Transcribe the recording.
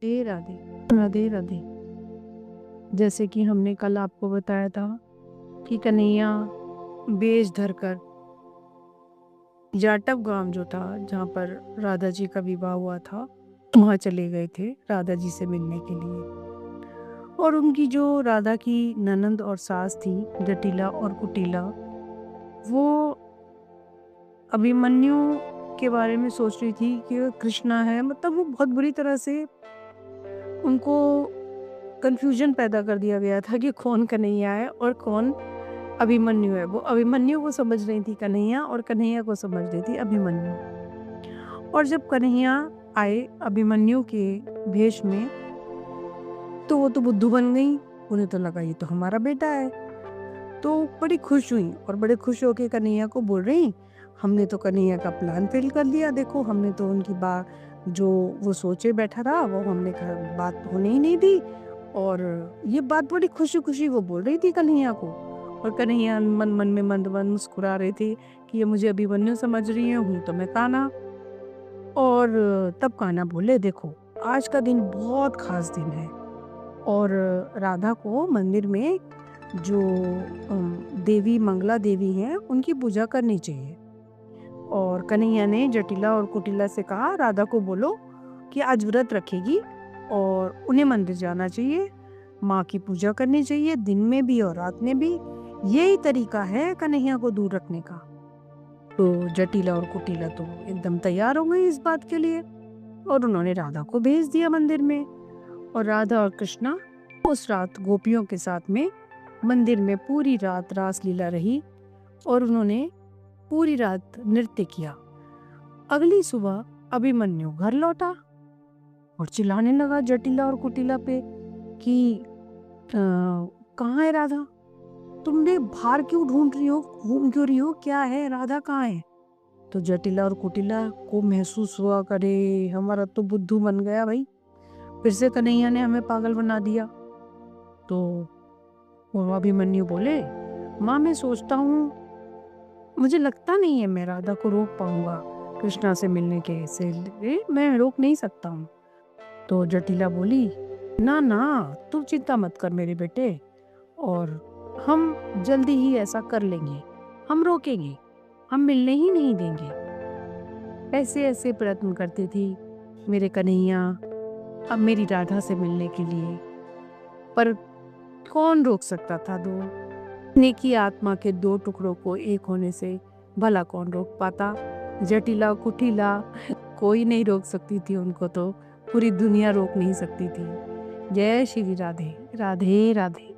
राधे राधे। राधे राधे। जैसे कि हमने कल आपको बताया था कि कन्हैया बेश धरकर जाटव गांव जो था जहाँ पर राधा जी का विवाह हुआ था वहाँ चले गए थे राधा जी से मिलने के लिए। और उनकी जो राधा की ननंद और सास थी जटिला और कुटिला, वो अभिमन्यु के बारे में सोच रही थी कि वो कृष्णा है, मतलब वो बहुत बुरी तरह से उनको कंफ्यूजन पैदा कर दिया गया था कि कौन कन्हैया है और कौन अभिमन्यु है। वो अभिमन्यु को समझ रही थी कन्हैया और कन्हैया को समझ रही थी अभिमन्यु। और जब कन्हैया आए अभिमन्यु के भेष में तो वो तो बुद्धू बन गई। उन्हें तो लगा ये तो हमारा बेटा है, तो बड़ी खुश हुई और बड़े खुश होके कन्हैया को बोल रही, हमने तो कन्हैया का प्लान फेल कर दिया, देखो हमने तो उनकी बात जो वो सोचे बैठा रहा वो हमने बात होने ही नहीं दी। और ये बात बड़ी खुशी खुशी वो बोल रही थी कन्हैया को, और कन्हैया मन मन में मंद मंद मुस्कुरा रहे थे कि ये मुझे अभिमन्यु समझ रही है, हूँ तो मैं कान्हा। और तब कान्हा बोले, देखो आज का दिन बहुत खास दिन है और राधा को मंदिर में जो देवी मंगला देवी हैं उनकी पूजा करनी चाहिए। और कन्हैया ने जटिला और कुटिला से कहा, राधा को बोलो कि आज व्रत रखेगी और उन्हें मंदिर जाना चाहिए, माँ की पूजा करनी चाहिए दिन में भी और रात में भी। यही तरीका है कन्हैया को दूर रखने का। तो जटिला और कुटिला तो एकदम तैयार हो गई इस बात के लिए और उन्होंने राधा को भेज दिया मंदिर में। और राधा और कृष्णा उस रात गोपियों के साथ में मंदिर में पूरी रात रास लीला रही और उन्होंने पूरी रात नृत्य किया। अगली सुबह अभिमन्यु घर लौटा और चिल्लाने लगा जटिला और कुटिला पे कि कहाँ है राधा, तुमने बाहर क्यों ढूंढ रही हो, घूम क्यों रही हो, क्या है, राधा कहाँ है। तो जटिला और कुटिला को महसूस हुआ, करे हमारा तो बुद्धू बन गया भाई, फिर से कन्हैया ने हमें पागल बना दिया। तो वो अभिमन्यु बोले, माँ मैं सोचता हूँ, मुझे लगता नहीं है मैं राधा को रोक पाऊंगा कृष्णा से मिलने के से, मैं रोक नहीं सकता हूँ। तो जटिला बोली, ना ना तुम चिंता मत कर मेरे बेटे, और हम जल्दी ही ऐसा कर लेंगे, हम रोकेंगे, हम मिलने ही नहीं देंगे। ऐसे ऐसे प्रयत्न करती थी मेरे कन्हैया अब मेरी राधा से मिलने के लिए, पर कौन रोक सकता था। दो नेकी आत्मा के दो टुकड़ों को एक होने से भला कौन रोक पाता। जटिला कुटिला कोई नहीं रोक सकती थी, उनको तो पूरी दुनिया रोक नहीं सकती थी। जय श्री राधे। राधे राधे।